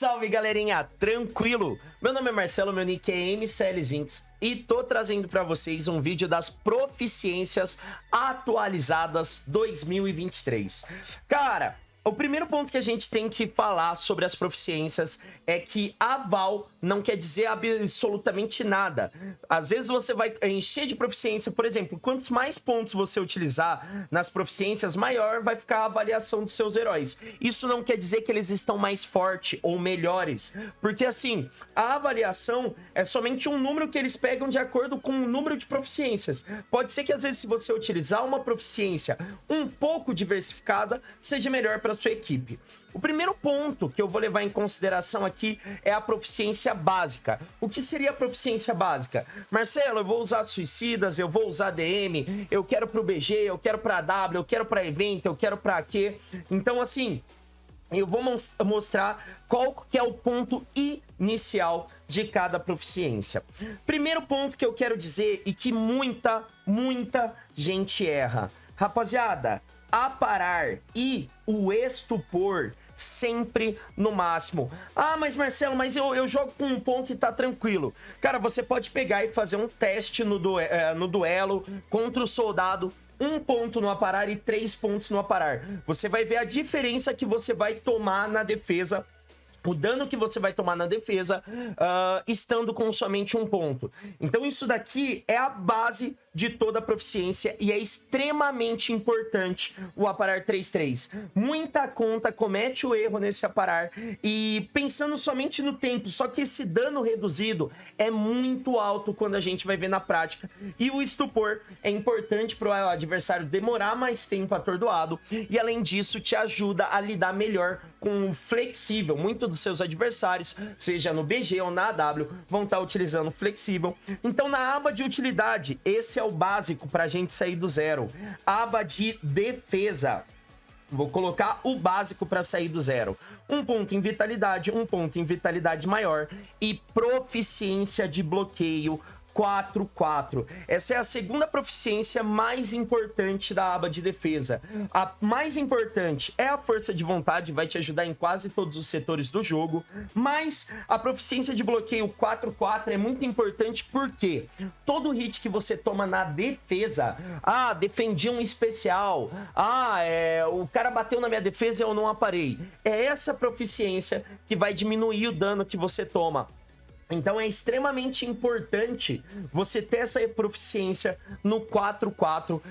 Salve galerinha, tranquilo? Meu nome é Marcelo, meu nick é MCLzinx e tô trazendo pra vocês um vídeo das proficiências atualizadas 2023. Cara, o primeiro ponto que a gente tem que falar sobre as proficiências é que aval não quer dizer absolutamente nada. Às vezes você vai encher de proficiência, por exemplo, quantos mais pontos você utilizar nas proficiências, maior vai ficar a avaliação dos seus heróis. Isso não quer dizer que eles estão mais fortes ou melhores, porque assim, a avaliação é somente um número que eles pegam de acordo com o número de proficiências. Pode ser que às vezes se você utilizar uma proficiência um pouco diversificada, seja melhor para sua equipe. O primeiro ponto que eu vou levar em consideração aqui é a proficiência básica. O que seria a proficiência básica? Marcelo, eu vou usar suicidas, eu vou usar DM, eu quero pro BG, eu quero pra W, eu quero pra evento, eu quero pra Q. Então, assim, eu vou mostrar qual que é o ponto inicial de cada proficiência. Primeiro ponto que eu quero dizer e que muita gente erra. Rapaziada, aparar e o estupor sempre no máximo. Ah, mas Marcelo, mas eu jogo com um ponto e tá tranquilo. Cara, você pode pegar e fazer um teste no duelo contra o soldado. 1 ponto no aparar e 3 pontos no aparar. Você vai ver a diferença que você vai tomar na defesa, o dano que você vai tomar na defesa, estando com somente 1 ponto. Então isso daqui é a base de toda a proficiência e é extremamente importante o aparar 3-3. Muita conta comete o erro nesse aparar e pensando somente no tempo, só que esse dano reduzido é muito alto quando a gente vai ver na prática. E o estupor é importante para o adversário demorar mais tempo atordoado e além disso te ajuda a lidar melhor com o flexível. Muitos dos seus adversários, seja no BG ou na AW, vão estar utilizando flexível. Então na aba de utilidade, esse é o básico para a gente sair do zero. Aba de defesa. Vou colocar o básico para sair do zero. 1 ponto em vitalidade, 1 ponto em vitalidade maior e proficiência de bloqueio 4-4. Essa é a segunda proficiência mais importante da aba de defesa. A mais importante é a força de vontade, vai te ajudar em quase todos os setores do jogo, mas a proficiência de bloqueio 4-4 é muito importante porque todo hit que você toma na defesa, defendi um especial, o cara bateu na minha defesa e eu não aparei, é essa proficiência que vai diminuir o dano que você toma. Então é extremamente importante você ter essa proficiência no 4-4,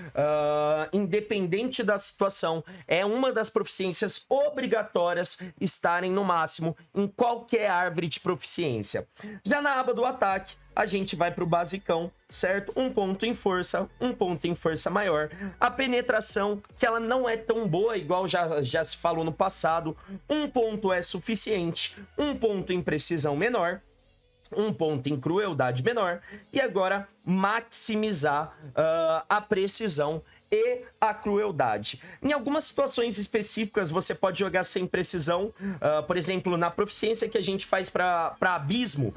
independente da situação. É uma das proficiências obrigatórias estarem no máximo em qualquer árvore de proficiência. Já na aba do ataque, a gente vai para o basicão, certo? 1 ponto em força, 1 ponto em força maior. A penetração, que ela não é tão boa, igual já se falou no passado. 1 ponto é suficiente, 1 ponto em precisão menor. 1 ponto em crueldade menor e agora maximizar a precisão e a crueldade. Em algumas situações específicas você pode jogar sem precisão, por exemplo, na proficiência que a gente faz para abismo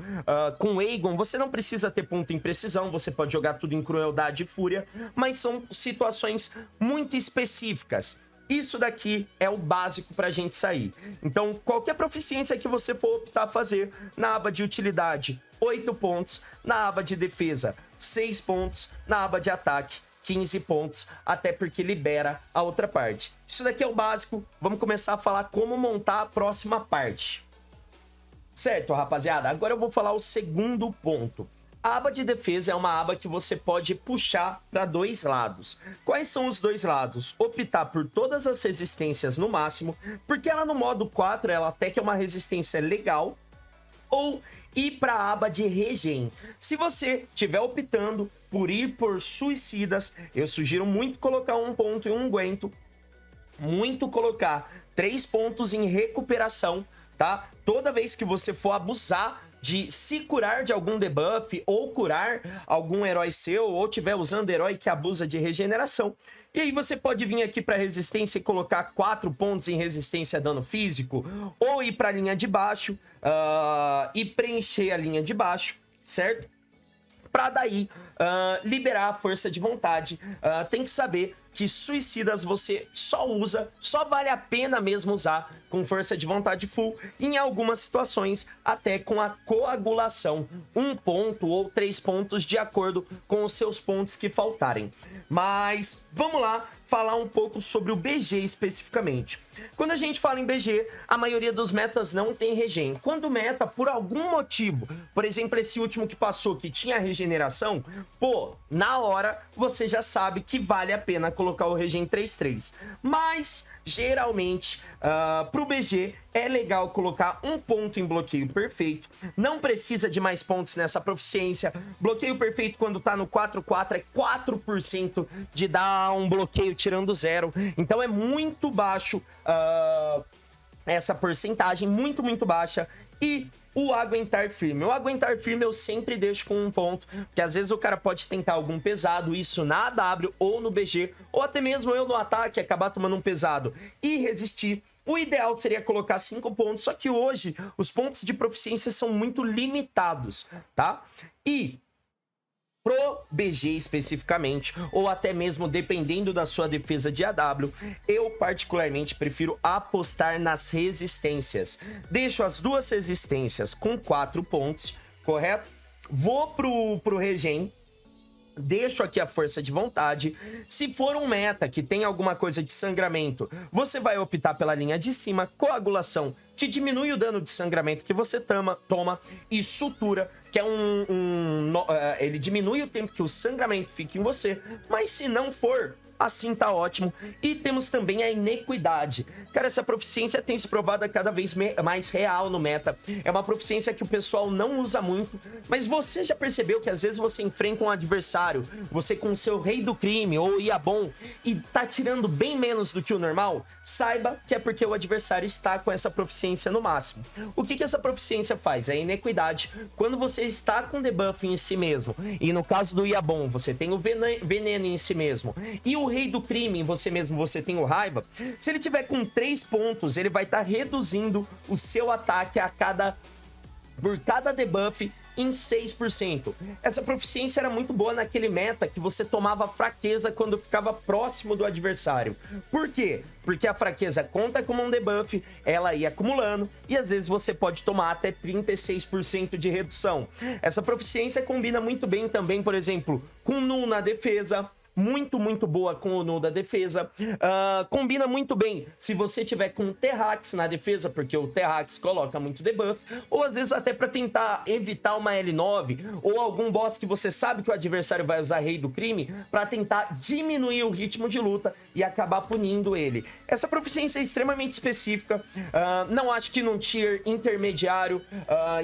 com Aegon, você não precisa ter ponto em precisão, você pode jogar tudo em crueldade e fúria, mas são situações muito específicas. Isso daqui é o básico para a gente sair. Então, qualquer proficiência que você for optar a fazer, na aba de utilidade, 8 pontos. Na aba de defesa, 6 pontos. Na aba de ataque, 15 pontos. Até porque libera a outra parte. Isso daqui é o básico. Vamos começar a falar como montar a próxima parte. Certo, rapaziada? Agora eu vou falar o segundo ponto. A aba de defesa é uma aba que você pode puxar para 2 lados. Quais são os 2 lados? Optar por todas as resistências no máximo, porque ela no modo 4, ela até que é uma resistência legal, ou ir para a aba de regen. Se você estiver optando por ir por suicidas, eu sugiro muito colocar 1 ponto em unguento, muito colocar 3 pontos em recuperação, tá? Toda vez que você for abusar de se curar de algum debuff ou curar algum herói seu ou tiver usando herói que abusa de regeneração. E aí você pode vir aqui para resistência e colocar 4 pontos em resistência a dano físico ou ir para a linha de baixo e preencher a linha de baixo, certo? Para daí liberar a força de vontade. Tem que saber que suicidas você só vale a pena mesmo usar com força de vontade full, em algumas situações até com a coagulação, 1 ponto ou 3 pontos de acordo com os seus pontos que faltarem. Mas vamos lá falar um pouco sobre o BG especificamente. Quando a gente fala em BG, a maioria dos metas não tem regen. Quando o meta, por algum motivo, por exemplo, esse último que passou, que tinha regeneração, pô, na hora você já sabe que vale a pena colocar o regen 3-3. Mas, geralmente, pro BG, é legal colocar 1 ponto em bloqueio perfeito. Não precisa de mais pontos nessa proficiência. Bloqueio perfeito, quando tá no 4-4, é 4% de dar um bloqueio tirando 0. Então é muito baixo essa porcentagem, muito baixa. E o aguentar firme. O aguentar firme eu sempre deixo com 1 ponto, porque às vezes o cara pode tentar algum pesado, isso na AW ou no BG, ou até mesmo eu no ataque acabar tomando um pesado e resistir. O ideal seria colocar 5 pontos, só que hoje os pontos de proficiência são muito limitados, tá? E pro BG especificamente, ou até mesmo dependendo da sua defesa de AW, eu particularmente prefiro apostar nas resistências. Deixo as 2 resistências com 4 pontos, correto? Vou pro regen, deixo aqui a força de vontade. Se for um meta que tem alguma coisa de sangramento, você vai optar pela linha de cima, coagulação, que diminui o dano de sangramento que você toma, e sutura, que é ele diminui o tempo que o sangramento fica em você, mas se não for, assim tá ótimo. E temos também a inequidade. Cara, essa proficiência tem se provado cada vez mais real no meta. É uma proficiência que o pessoal não usa muito, mas você já percebeu que às vezes você enfrenta um adversário, você com o seu rei do crime ou Iabon, e tá tirando bem menos do que o normal? Saiba que é porque o adversário está com essa proficiência no máximo. O que essa proficiência faz? É a inequidade. Quando você está com debuff em si mesmo, e no caso do Iabon, você tem o veneno em si mesmo, e o rei do crime em você mesmo, você tem o raiva, se ele tiver com 3 pontos, ele vai estar reduzindo o seu ataque por cada debuff em 6%. Essa proficiência era muito boa naquele meta que você tomava fraqueza quando ficava próximo do adversário. Por quê? Porque a fraqueza conta como um debuff, ela ia acumulando, e às vezes você pode tomar até 36% de redução. Essa proficiência combina muito bem também, por exemplo, com null na defesa, muito boa com o null da defesa. Combina muito bem se você tiver com o Terrax na defesa, porque o Terrax coloca muito debuff, ou às vezes até para tentar evitar uma L9 ou algum boss que você sabe que o adversário vai usar rei do crime para tentar diminuir o ritmo de luta e acabar punindo ele. Essa proficiência é extremamente específica. Não acho que num tier intermediário,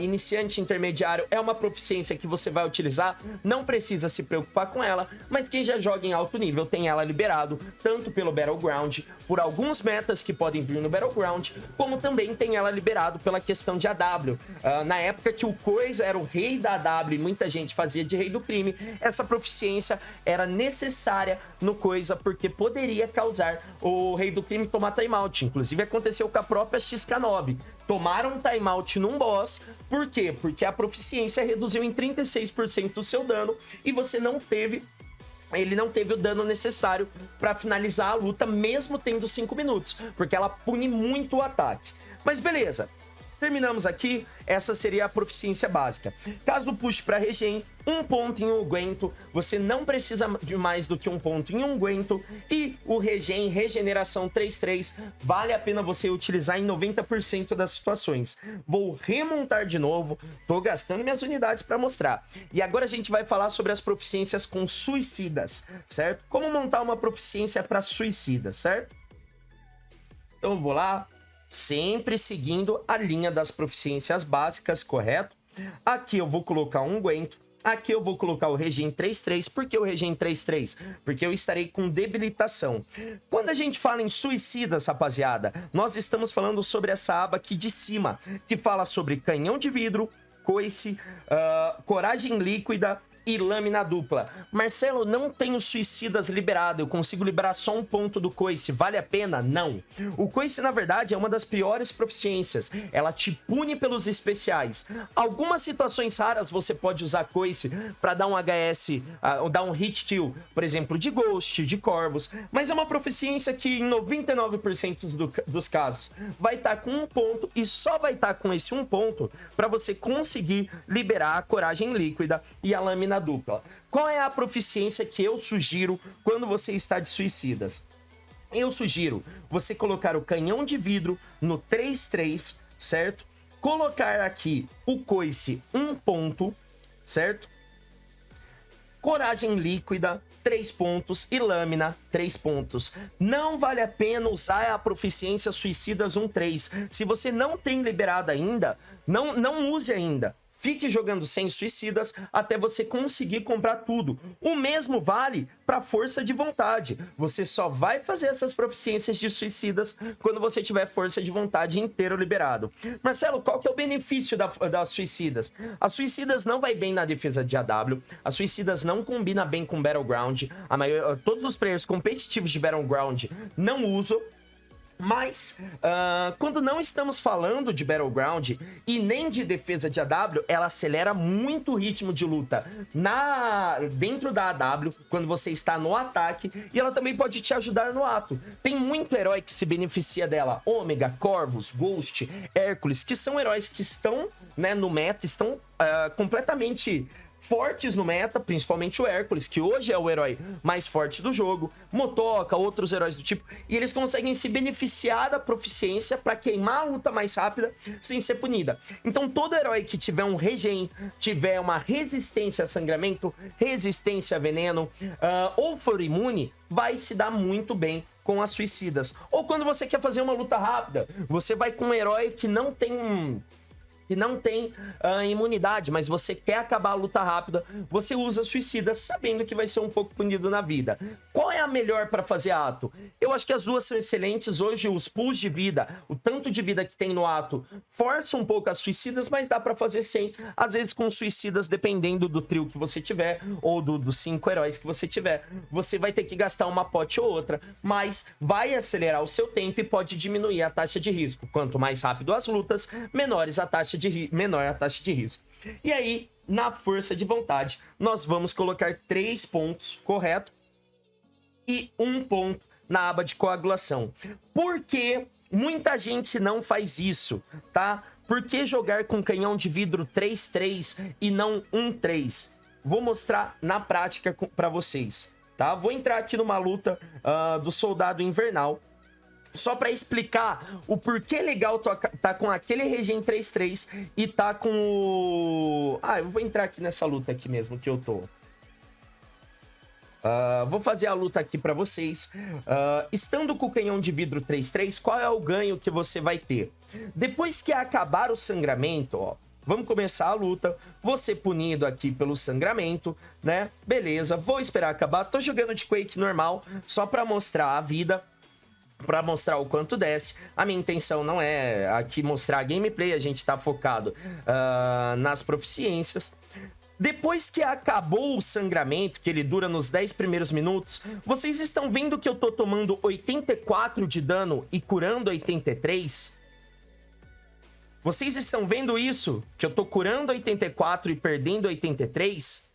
iniciante intermediário, é uma proficiência que você vai utilizar, não precisa se preocupar com ela, mas quem já joga em alto nível tem ela liberado, tanto pelo Battleground, por alguns metas que podem vir no Battleground, como também tem ela liberado pela questão de AW. Na época que o Coisa era o rei da AW e muita gente fazia de rei do crime, essa proficiência era necessária no Coisa, porque poderia causar o rei do crime tomar timeout. Inclusive aconteceu com a própria XK9. Tomaram timeout num boss, por quê? Porque a proficiência reduziu em 36% o seu dano e ele não teve o dano necessário para finalizar a luta, mesmo tendo 5 minutos, porque ela pune muito o ataque. Mas beleza, terminamos aqui. Essa seria a proficiência básica. Caso puxe para regen, 1 ponto em unguento, você não precisa de mais do que 1 ponto em unguento, e o regen, regeneração 3-3, vale a pena você utilizar em 90% das situações. Vou remontar de novo, tô gastando minhas unidades para mostrar. E agora a gente vai falar sobre as proficiências com suicidas, certo? Como montar uma proficiência para suicida, certo? Então eu vou lá, sempre seguindo a linha das proficiências básicas, correto? Aqui eu vou colocar um unguento, aqui eu vou colocar o regen 3-3. Por que o regen 3-3? Porque eu estarei com debilitação. Quando a gente fala em suicidas, rapaziada, nós estamos falando sobre essa aba aqui de cima, que fala sobre canhão de vidro, coice, coragem líquida e lâmina dupla. Marcelo, não tenho suicidas liberado, eu consigo liberar só um ponto do coice, vale a pena? Não. O coice, na verdade, é uma das piores proficiências, ela te pune pelos especiais. Algumas situações raras você pode usar coice para dar um HS, dar um hit kill, por exemplo, de Ghost, de Corvus, mas é uma proficiência que em 99% dos casos vai estar com um ponto e só vai estar com esse um ponto para você conseguir liberar a coragem líquida e a lâmina dupla. Qual é a proficiência que eu sugiro quando você está de suicidas? Eu sugiro você colocar o canhão de vidro no 3-3, certo? Colocar aqui o coice 1 ponto, certo? Coragem líquida, 3 pontos e lâmina, 3 pontos. Não vale a pena usar a proficiência suicidas 1-3. Se você não tem liberado ainda, não use ainda. Fique jogando sem suicidas até você conseguir comprar tudo. O mesmo vale para força de vontade. Você só vai fazer essas proficiências de suicidas quando você tiver força de vontade inteiro liberado. Marcelo, qual que é o benefício das suicidas? As suicidas não vai bem na defesa de AW. As suicidas não combina bem com Battleground. Todos os players competitivos de Battleground não usam. Mas, quando não estamos falando de Battleground e nem de defesa de AW, ela acelera muito o ritmo de luta dentro da AW, quando você está no ataque, e ela também pode te ajudar no ato. Tem muito herói que se beneficia dela, Ômega, Corvus, Ghost, Hércules, que são heróis que estão, né, no meta, estão completamente fortes no meta, principalmente o Hércules, que hoje é o herói mais forte do jogo, Motoca, outros heróis do tipo, e eles conseguem se beneficiar da proficiência para queimar a luta mais rápida sem ser punida. Então todo herói que tiver um regen, tiver uma resistência a sangramento, resistência a veneno, ou for imune, vai se dar muito bem com as suicidas. Ou quando você quer fazer uma luta rápida, você vai com um herói que não tem imunidade, mas você quer acabar a luta rápida, você usa suicida sabendo que vai ser um pouco punido na vida. Qual é a melhor para fazer ato? Eu acho que as duas são excelentes. Hoje os pools de vida, o tanto de vida que tem no ato, força um pouco as suicidas, mas dá para fazer sem, às vezes com suicidas, dependendo do trio que você tiver, ou dos 5 heróis que você tiver, você vai ter que gastar uma pote ou outra, mas vai acelerar o seu tempo e pode diminuir a taxa de risco. Quanto mais rápido as lutas, menor a taxa de risco. E aí, na força de vontade, nós vamos colocar 3 pontos, correto? E 1 ponto na aba de coagulação. Por que muita gente não faz isso, tá? Por que jogar com canhão de vidro 3-3 e não 1-3? Vou mostrar na prática para vocês, tá? Vou entrar aqui numa luta do Soldado Invernal, só para explicar o porquê é legal tá com aquele regen 3-3 e tá com o... eu vou entrar aqui nessa luta aqui mesmo que eu tô. Vou fazer a luta aqui para vocês. Estando com o canhão de vidro 3-3, qual é o ganho que você vai ter? Depois que acabar o sangramento, ó, vamos começar a luta. Vou ser punido aqui pelo sangramento, né? Beleza, vou esperar acabar. Tô jogando de Quake normal, só para mostrar a vida, para mostrar o quanto desce. A minha intenção não é aqui mostrar a gameplay, a gente tá focado nas proficiências. Depois que acabou o sangramento, que ele dura nos 10 primeiros minutos, vocês estão vendo que eu tô tomando 84 de dano e curando 83? Vocês estão vendo isso? Que eu tô curando 84 e perdendo 83?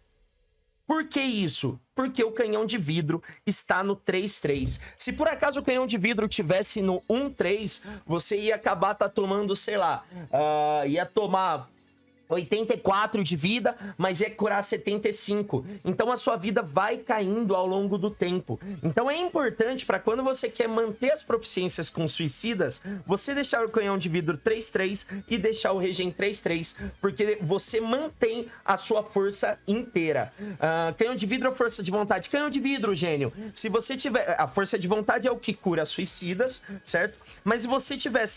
Por que isso? Porque o canhão de vidro está no 3-3. Se por acaso o canhão de vidro tivesse no 1-3, você ia acabar tomando, sei lá, ia tomar 84 de vida, mas é curar 75. Então a sua vida vai caindo ao longo do tempo. Então é importante para quando você quer manter as proficiências com suicidas, você deixar o canhão de vidro 3-3 e deixar o regen 3-3, porque você mantém a sua força inteira. Canhão de vidro ou força de vontade? Canhão de vidro, gênio. Se você tiver... A força de vontade é o que cura suicidas, certo? Mas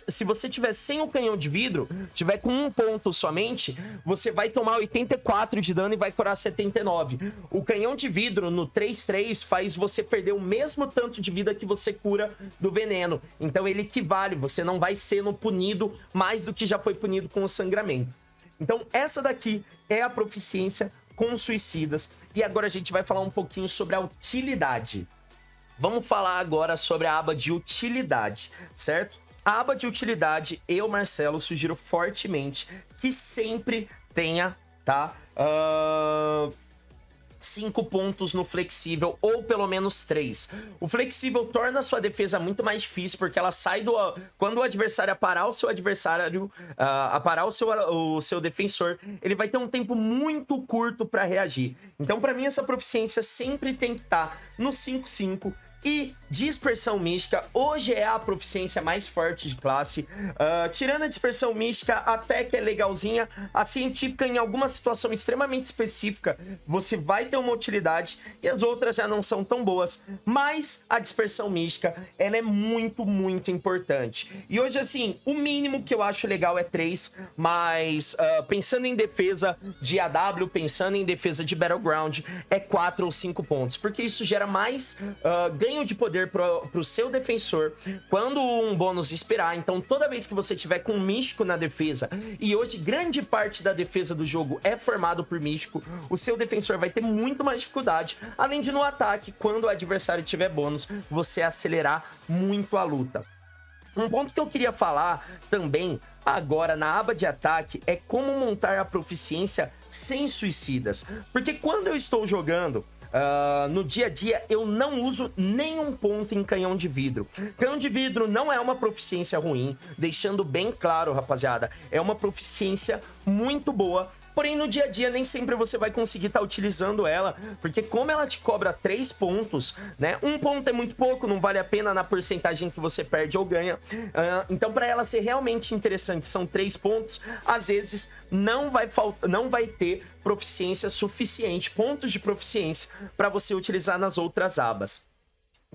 se você tiver sem o canhão de vidro, tiver com um ponto somente, você vai tomar 84 de dano e vai curar 79. O canhão de vidro no 3-3 faz você perder o mesmo tanto de vida que você cura do veneno. Então ele equivale, você não vai sendo punido mais do que já foi punido com o sangramento. Então essa daqui é a proficiência com suicidas. E agora a gente vai falar um pouquinho sobre a utilidade. Vamos falar agora sobre a aba de utilidade, certo? A aba de utilidade, eu, Marcelo, sugiro fortemente que sempre tenha, tá? 5 pontos no flexível, ou pelo menos 3. O flexível torna a sua defesa muito mais difícil, porque ela sai do... Quando o adversário aparar o seu adversário, aparar o seu defensor, ele vai ter um tempo muito curto para reagir. Então, para mim, essa proficiência sempre tem que estar no 5-5. E dispersão mística, hoje é a proficiência mais forte de classe. Tirando a dispersão mística, até que é legalzinha. A científica, em alguma situação extremamente específica, você vai ter uma utilidade, e as outras já não são tão boas. Mas a dispersão mística, ela é muito, muito importante. E hoje, assim, o mínimo que eu acho legal é 3, mas pensando em defesa de AW, pensando em defesa de Battleground, é 4 ou 5 pontos, porque isso gera mais ganho de poder pro seu defensor quando um bônus expirar. Então, toda vez que você tiver com um místico na defesa, e hoje grande parte da defesa do jogo é formado por místico, o seu defensor vai ter muito mais dificuldade, além de no ataque, quando o adversário tiver bônus, você acelerar muito a luta. Um ponto que eu queria falar também agora na aba de ataque é como montar a proficiência sem suicidas, porque quando eu estou jogando no dia a dia, eu não uso nenhum ponto em canhão de vidro. Canhão de vidro não é uma proficiência ruim, deixando bem claro, rapaziada. É uma proficiência muito boa, porém no dia a dia nem sempre você vai conseguir estar utilizando ela, porque como ela te cobra 3 pontos, né? Um ponto é muito pouco, não vale a pena na porcentagem que você perde ou ganha. Então, para ela ser realmente interessante, são 3 pontos. Às vezes não vai ter proficiência suficiente, pontos de proficiência para você utilizar nas outras abas.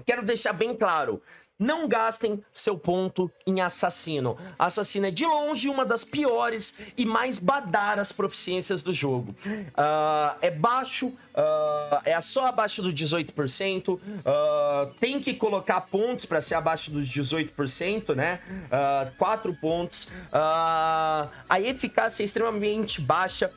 Quero deixar bem claro, não gastem seu ponto em assassino. Assassino é de longe uma das piores e mais badaras proficiências do jogo. É baixo, é só abaixo do 18%. Tem que colocar pontos para ser abaixo dos 18%, né? 4 pontos. A eficácia é extremamente baixa.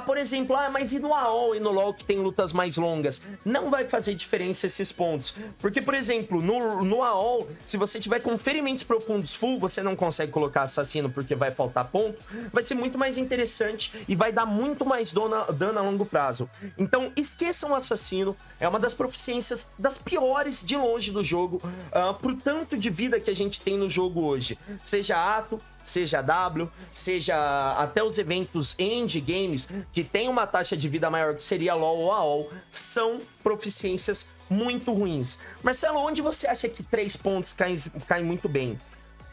Por exemplo, mas e no AOL e no LoL que tem lutas mais longas? Não vai fazer diferença esses pontos. Porque, por exemplo, no AOL, se você tiver com ferimentos profundos full, você não consegue colocar assassino porque vai faltar ponto. Vai ser muito mais interessante e vai dar muito mais dano a longo prazo. Então, esqueçam o assassino. É uma das proficiências das piores de longe do jogo, pro tanto de vida que a gente tem no jogo hoje. Seja ato, seja W, seja até os eventos endgames, que tem uma taxa de vida maior, que seria LoL ou AOL, são proficiências muito ruins. Marcelo, onde você acha que 3 pontos caem muito bem?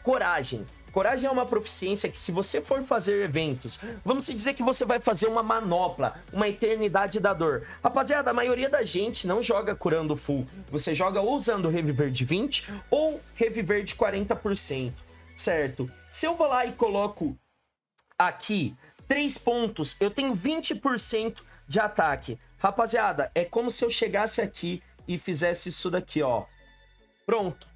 Coragem. Coragem é uma proficiência que, se você for fazer eventos, vamos dizer que você vai fazer uma manopla, uma eternidade da dor. Rapaziada, a maioria da gente não joga curando full. Você joga ou usando reviver de 20% ou reviver de 40%, certo? Se eu vou lá e coloco aqui 3 pontos, eu tenho 20% de ataque. Rapaziada, é como se eu chegasse aqui e fizesse isso daqui, ó. Pronto.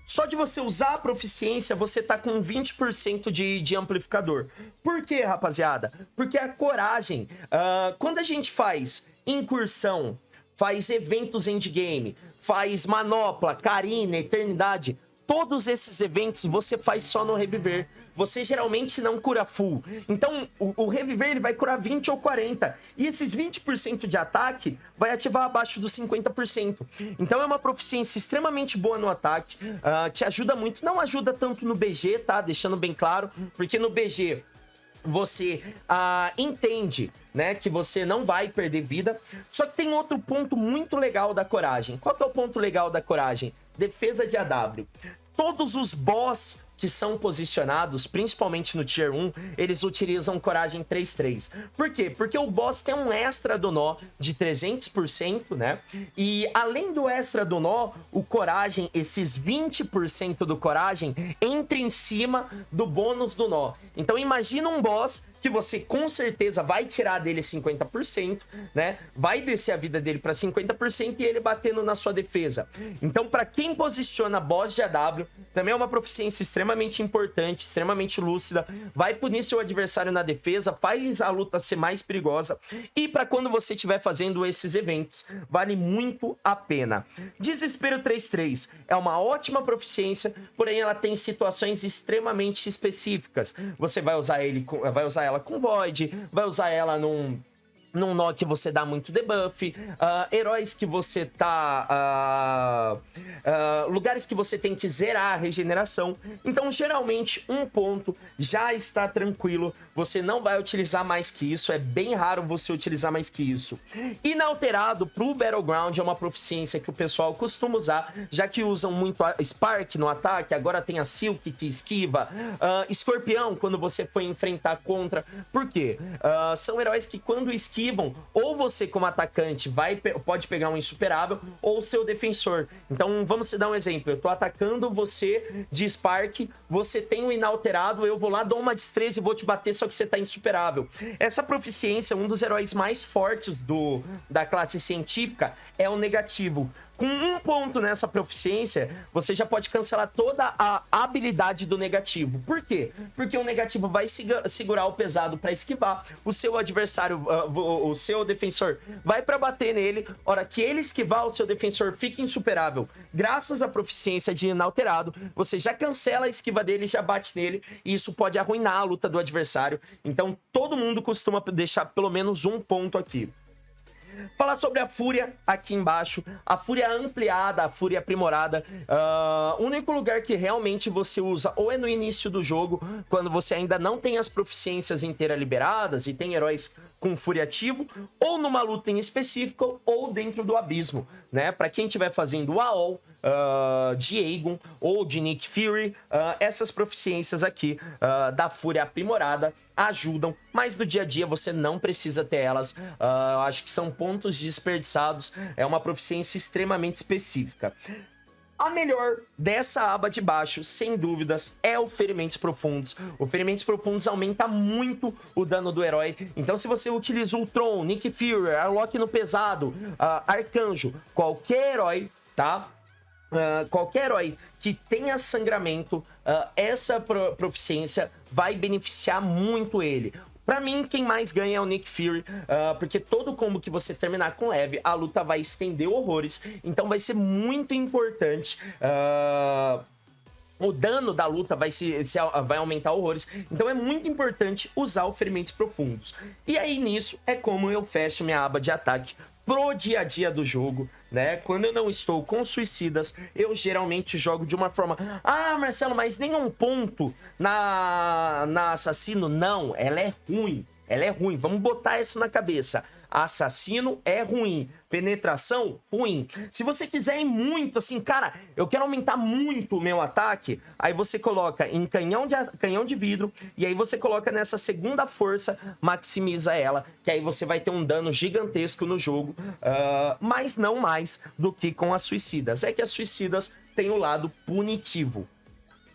Só de você usar a proficiência, você tá com 20% de amplificador. Por quê, rapaziada? Porque a coragem, quando a gente faz incursão, faz eventos endgame, faz manopla, carina, eternidade, todos esses eventos você faz só no reviver. Você geralmente não cura full. Então, o reviver ele vai curar 20 ou 40. E esses 20% de ataque vai ativar abaixo dos 50%. Então, é uma proficiência extremamente boa no ataque. Te ajuda muito. Não ajuda tanto no BG, tá? Deixando bem claro. Porque no BG você entende, né, que você não vai perder vida. Só que tem outro ponto muito legal da coragem. Qual que é o ponto legal da coragem? Defesa de AW. Todos os boss que são posicionados, principalmente no Tier 1, eles utilizam coragem 3-3. Por quê? Porque o boss tem um extra do nó de 300%, né? E além do extra do nó, o coragem, esses 20% do coragem, entra em cima do bônus do nó. Então imagina um boss que você com certeza vai tirar dele 50%, né? Vai descer a vida dele para 50% e ele batendo na sua defesa. Então, para quem posiciona boss de AW, também é uma proficiência extremamente importante, extremamente lúcida, vai punir seu adversário na defesa, faz a luta ser mais perigosa, e para quando você estiver fazendo esses eventos, vale muito a pena. Desespero 3-3 é uma ótima proficiência, porém ela tem situações extremamente específicas. Você vai usar ela com Void, vai usar ela num Nock você dá muito debuff, heróis que você tá... lugares que você tem que zerar a regeneração. Então, geralmente, um ponto já está tranquilo. Você não vai utilizar mais que isso. É bem raro você utilizar mais que isso. Inalterado pro Battleground é uma proficiência que o pessoal costuma usar, já que usam muito a Spark no ataque. Agora tem a Silk que esquiva. Escorpião, quando você for enfrentar contra. Por quê? São heróis que quando esquivam, ou você como atacante pode pegar um insuperável, ou seu defensor. Então vamos dar um exemplo, eu tô atacando você de Spark, você tem um inalterado, eu vou lá, dou uma destreza e vou te bater, só que você tá insuperável. Essa proficiência, um dos heróis mais fortes da classe científica é o negativo. Com um ponto nessa proficiência, você já pode cancelar toda a habilidade do negativo. Por quê? Porque o negativo vai segurar o pesado para esquivar. O seu adversário, o seu defensor, vai para bater nele. Hora que ele esquivar, o seu defensor fica insuperável. Graças à proficiência de inalterado, você já cancela a esquiva dele, já bate nele. E isso pode arruinar a luta do adversário. Então, todo mundo costuma deixar pelo menos um ponto aqui. Falar sobre a Fúria aqui embaixo, a Fúria ampliada, a Fúria aprimorada. O único lugar que realmente você usa ou é no início do jogo, quando você ainda não tem as proficiências inteiras liberadas e tem heróis com Fúria ativo, ou numa luta em específico, ou dentro do abismo, né? Para quem estiver fazendo o AOL, de Aegon ou de Nick Fury, essas proficiências aqui da Fúria aprimorada ajudam, mas no dia a dia você não precisa ter elas. Acho que são pontos desperdiçados, é uma proficiência extremamente específica. A melhor dessa aba de baixo, sem dúvidas, é o Ferimentos Profundos. O Ferimentos Profundos aumenta muito o dano do herói. Então, se você utiliza o Tron, Nick Fury, Arlok no pesado, Arcanjo, qualquer herói, tá? Qualquer herói que tenha sangramento, essa proficiência vai beneficiar muito ele. Pra mim, quem mais ganha é o Nick Fury, porque todo combo que você terminar com leve, a luta vai estender horrores, então vai ser muito importante. O dano da luta vai aumentar horrores, então é muito importante usar o Ferimentos Profundos. E aí, nisso, é como eu fecho minha aba de ataque pro dia a dia do jogo, né? Quando eu não estou com suicidas, eu geralmente jogo de uma forma... Ah, Marcelo, mas nenhum ponto na assassino? Não, ela é ruim. Ela é ruim, vamos botar isso na cabeça. Assassino é ruim, penetração, ruim. Se você quiser ir muito, assim, cara, eu quero aumentar muito o meu ataque, aí você coloca em canhão de vidro, e aí você coloca nessa segunda força, maximiza ela, que aí você vai ter um dano gigantesco no jogo, mas não mais do que com as suicidas. É que as suicidas têm o lado punitivo.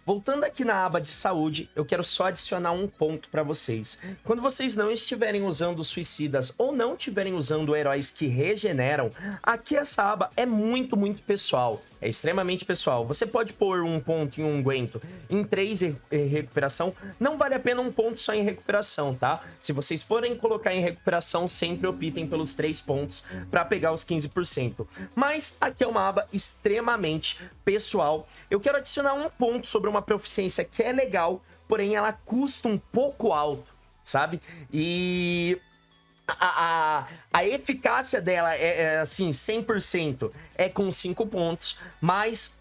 Voltando aqui na aba de saúde, eu quero só adicionar um ponto para vocês. Quando vocês não estiverem usando suicidas ou não estiverem usando heróis que regeneram, aqui essa aba é muito pessoal. É extremamente pessoal. Você pode pôr um ponto em um unguento em 3 em recuperação. Não vale a pena um ponto só em recuperação, tá? Se vocês forem colocar em recuperação, sempre optem pelos 3 pontos para pegar os 15%. Mas aqui é uma aba extremamente pessoal. Eu quero adicionar um ponto sobre uma proficiência que é legal, porém ela custa um pouco alto, sabe? E... A eficácia dela é assim, 100%, é com 5 pontos, mas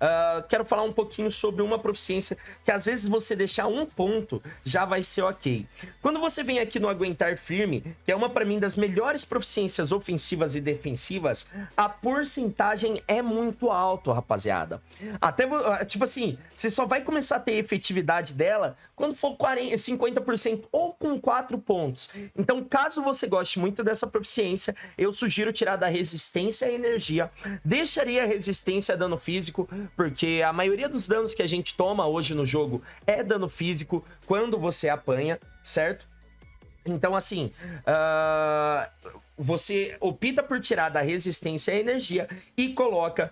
quero falar um pouquinho sobre uma proficiência que às vezes você deixar um ponto já vai ser ok. Quando você vem aqui no Aguentar Firme, que é uma para mim das melhores proficiências ofensivas e defensivas, a porcentagem é muito alta, rapaziada. Até, tipo assim, você só vai começar a ter efetividade dela quando for 50% ou com 4 pontos. Então, caso você goste muito dessa proficiência, eu sugiro tirar da resistência e energia. Deixaria a resistência a dano físico, porque a maioria dos danos que a gente toma hoje no jogo é dano físico quando você apanha, certo? Então, assim, você opta por tirar da resistência a energia e coloca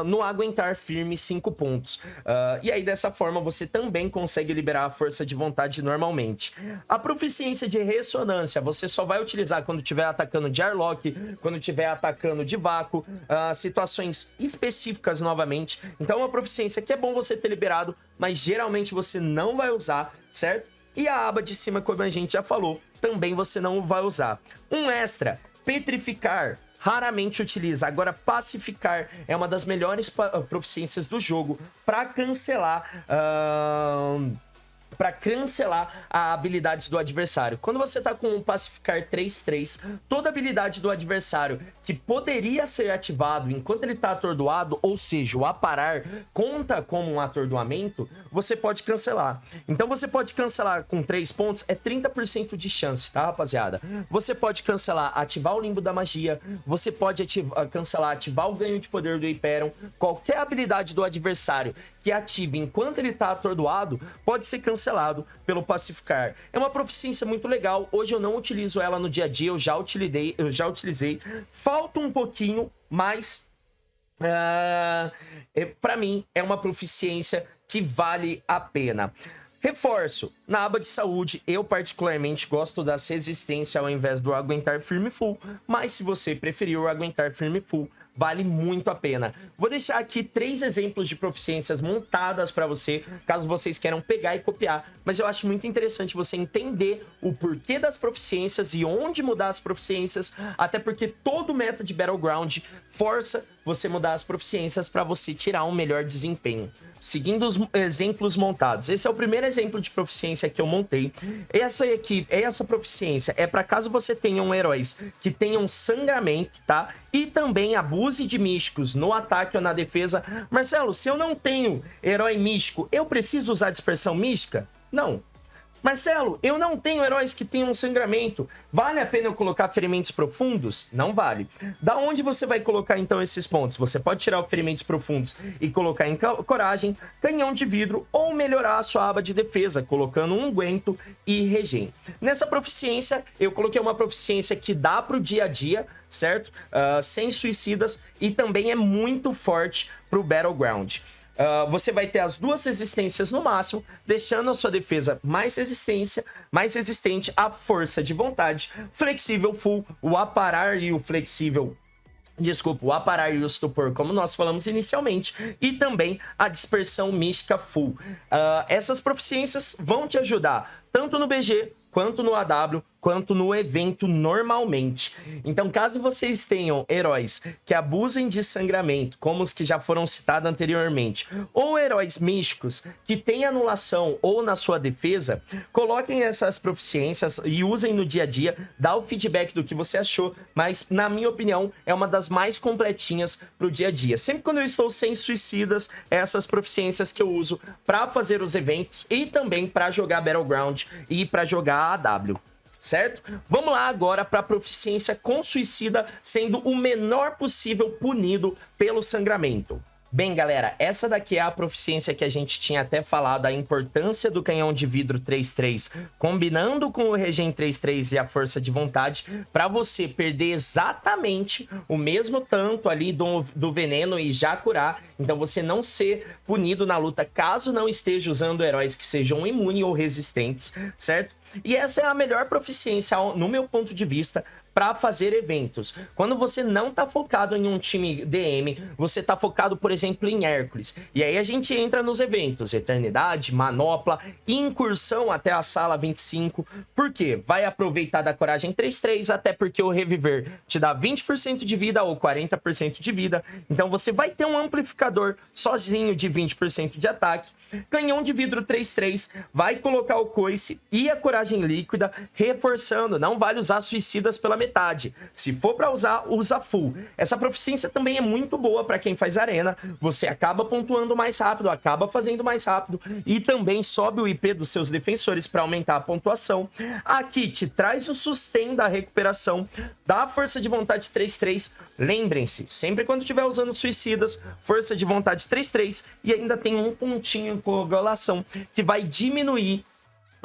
no aguentar firme 5 pontos. E aí, dessa forma, você também consegue liberar a força de vontade normalmente. A proficiência de ressonância, você só vai utilizar quando estiver atacando de Arlok, quando estiver atacando de vácuo, situações específicas novamente. Então, é uma proficiência que é bom você ter liberado, mas geralmente você não vai usar, certo? E a aba de cima, como a gente já falou, também você não vai usar. Um extra, petrificar, raramente utiliza. Agora, pacificar é uma das melhores proficiências do jogo para cancelar... para cancelar a habilidade do adversário. Quando você tá com um pacificar 3-3, toda habilidade do adversário que poderia ser ativado enquanto ele tá atordoado, ou seja, o aparar conta como um atordoamento, você pode cancelar. Então você pode cancelar com 3 pontos, é 30% de chance, tá, rapaziada? Você pode cancelar, ativar o limbo da magia, você pode cancelar, ativar o ganho de poder do Hyperion, qualquer habilidade do adversário que ative enquanto ele tá atordoado, pode ser cancelado pelo pacificar. É uma proficiência muito legal. Hoje eu não utilizo ela no dia a dia, eu já utilizei. Falta um pouquinho, mas para mim é uma proficiência que vale a pena. Reforço, na aba de saúde, eu particularmente gosto das resistência ao invés do aguentar firme full, mas se você preferir o aguentar firme full, vale muito a pena. Vou deixar aqui 3 exemplos de proficiências montadas para você, caso vocês queiram pegar e copiar, mas eu acho muito interessante você entender o porquê das proficiências e onde mudar as proficiências, até porque todo meta de Battleground força você mudar as proficiências para você tirar um melhor desempenho. Seguindo os exemplos montados. Esse é o primeiro exemplo de proficiência que eu montei. Essa proficiência é para caso você tenha heróis que tenham sangramento, tá? E também abuse de místicos no ataque ou na defesa. Marcelo, se eu não tenho herói místico, eu preciso usar dispersão mística? Não. Marcelo, eu não tenho heróis que tenham sangramento. Vale a pena eu colocar ferimentos profundos? Não vale. Da onde você vai colocar então esses pontos? Você pode tirar os ferimentos profundos e colocar em coragem, canhão de vidro ou melhorar a sua aba de defesa, colocando um unguento e regen. Nessa proficiência, eu coloquei uma proficiência que dá para o dia a dia, certo? Sem suicidas e também é muito forte para o Battleground. Você vai ter as 2 resistências no máximo, deixando a sua defesa mais resistente à força de vontade, flexível full, o aparar e o flexível... Desculpa, o aparar e o estupor, como nós falamos inicialmente, e também a dispersão mística full. Essas proficiências vão te ajudar tanto no BG, quanto no AW, quanto no evento normalmente. Então, caso vocês tenham heróis que abusem de sangramento, como os que já foram citados anteriormente, ou heróis místicos que têm anulação ou na sua defesa, coloquem essas proficiências e usem no dia a dia, dá o feedback do que você achou, mas, na minha opinião, é uma das mais completinhas pro dia a dia. Sempre quando eu estou sem suicidas, essas proficiências que eu uso para fazer os eventos e também para jogar Battleground e para jogar AW. Certo? Vamos lá agora para a proficiência com suicida sendo o menor possível punido pelo sangramento. Bem, galera, essa daqui é a proficiência que a gente tinha até falado, a importância do canhão de vidro 3-3, combinando com o regen 3-3 e a força de vontade, para você perder exatamente o mesmo tanto ali do veneno e já curar, então você não ser punido na luta caso não esteja usando heróis que sejam imunes ou resistentes, certo? E essa é a melhor proficiência, no meu ponto de vista, para fazer eventos. Quando você não tá focado em um time DM, você tá focado, por exemplo, em Hércules. E aí a gente entra nos eventos, Eternidade, Manopla, Incursão até a Sala 25. Por quê? Vai aproveitar da Coragem 3-3, até porque o Reviver te dá 20% de vida ou 40% de vida. Então você vai ter um amplificador sozinho de 20% de ataque. Canhão de vidro 3-3, vai colocar o coice e a Coragem líquida, reforçando. Não vale usar suicidas pela metade. Se for para usar, usa full. Essa proficiência também é muito boa para quem faz arena. Você acaba pontuando mais rápido, acaba fazendo mais rápido e também sobe o IP dos seus defensores para aumentar a pontuação. Aqui te traz o sustain da recuperação, da força de vontade 3-3. Lembrem-se, sempre quando estiver usando suicidas, força de vontade 3-3 e ainda tem um pontinho em coagulação que vai diminuir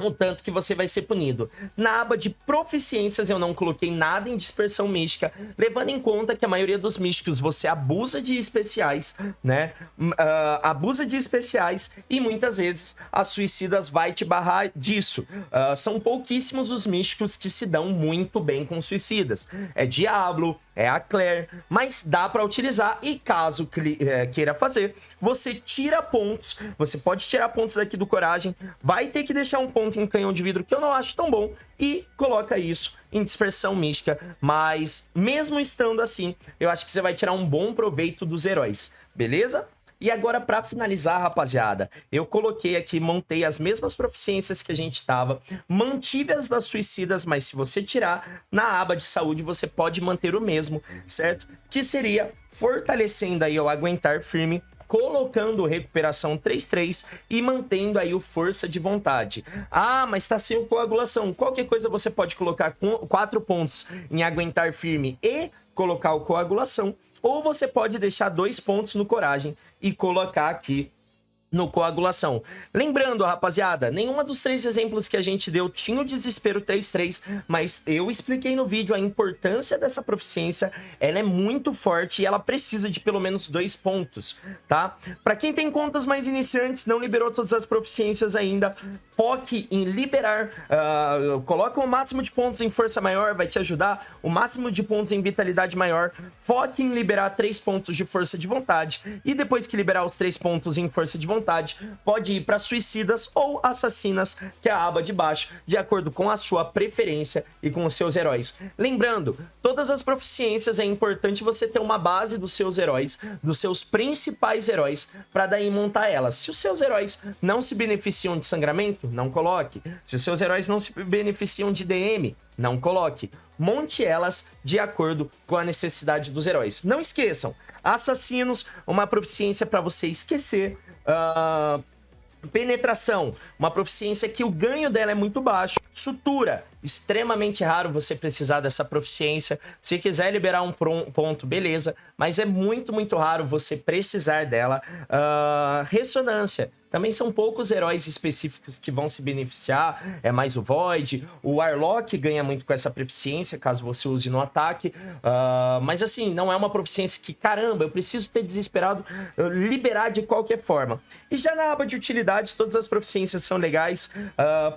o tanto que você vai ser punido. Na aba de proficiências eu não coloquei nada em dispersão mística, levando em conta que a maioria dos místicos você abusa de especiais, né? Abusa de especiais e muitas vezes as suicidas vai te barrar disso. São pouquíssimos os místicos que se dão muito bem com suicidas. É Diablo, é a Claire, mas dá para utilizar e caso queira fazer, você tira pontos, você pode tirar pontos daqui do Coragem, vai ter que deixar um ponto em Canhão de Vidro, que eu não acho tão bom, e coloca isso em Dispersão Mística, mas mesmo estando assim, eu acho que você vai tirar um bom proveito dos heróis, beleza? E agora, para finalizar, rapaziada, eu coloquei aqui, montei as mesmas proficiências que a gente tava, mantive as das suicidas, mas se você tirar na aba de saúde, você pode manter o mesmo, certo? Que seria fortalecendo aí o aguentar firme, colocando recuperação 3-3 e mantendo aí o força de vontade. Ah, mas tá sem coagulação. Qualquer coisa você pode colocar 4 pontos em aguentar firme e colocar o coagulação, ou você pode deixar 2 pontos no coragem e colocar aqui no coagulação. Lembrando, rapaziada, nenhuma dos 3 exemplos que a gente deu tinha o desespero 3-3, mas eu expliquei no vídeo a importância dessa proficiência, ela é muito forte e ela precisa de pelo menos 2 pontos, tá? Para quem tem contas mais iniciantes, não liberou todas as proficiências ainda, foque em liberar, coloca o máximo de pontos em força maior, vai te ajudar, o máximo de pontos em vitalidade maior, foque em liberar 3 pontos de força de vontade, e depois que liberar os 3 pontos em força de vontade, pode ir para suicidas ou assassinas, que é a aba de baixo, de acordo com a sua preferência e com os seus heróis. Lembrando, todas as proficiências é importante você ter uma base dos seus heróis, dos seus principais heróis, para daí montar elas. Se os seus heróis não se beneficiam de sangramento, não coloque. Se os seus heróis não se beneficiam de DM, não coloque. Monte elas de acordo com a necessidade dos heróis. Não esqueçam, assassinos, uma proficiência para você esquecer. Penetração, uma proficiência que o ganho dela é muito baixo. Sutura, extremamente raro você precisar dessa proficiência. Se quiser liberar um ponto, beleza, mas é muito, muito raro você precisar dela. Ressonância, também são poucos heróis específicos que vão se beneficiar, é mais o Void, o Warlock ganha muito com essa proficiência, caso você use no ataque, mas assim, não é uma proficiência que, caramba, eu preciso ter desesperado, liberar de qualquer forma. E já na aba de utilidade, todas as proficiências são legais,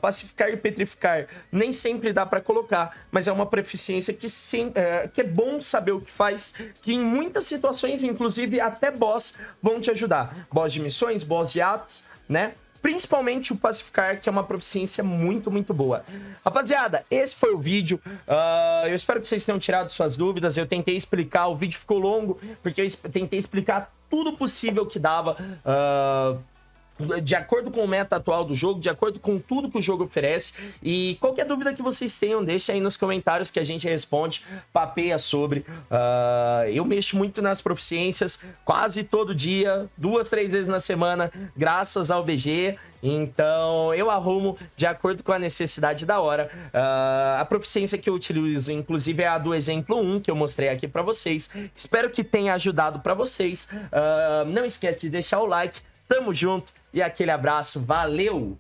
pacificar e petrificar nem sempre dá para colocar, mas é uma proficiência que é bom saber o que faz, que em muitas situações, inclusive até boss, vão te ajudar. Boss de missões, boss de atos, né? Principalmente o pacificar, que é uma proficiência muito, muito boa. Rapaziada, esse foi o vídeo. Eu espero que vocês tenham tirado suas dúvidas. Eu tentei explicar, o vídeo ficou longo, porque eu tentei explicar tudo possível que dava, de acordo com o meta atual do jogo, de acordo com tudo que o jogo oferece. E qualquer dúvida que vocês tenham, deixa aí nos comentários que a gente responde, papeia sobre. Eu mexo muito nas proficiências, quase todo dia, 2, 3 vezes na semana, graças ao BG. Então, eu arrumo de acordo com a necessidade da hora. A proficiência que eu utilizo, inclusive, é a do exemplo 1, que eu mostrei aqui pra vocês. Espero que tenha ajudado pra vocês. Não esquece de deixar o like. Tamo junto e aquele abraço. Valeu!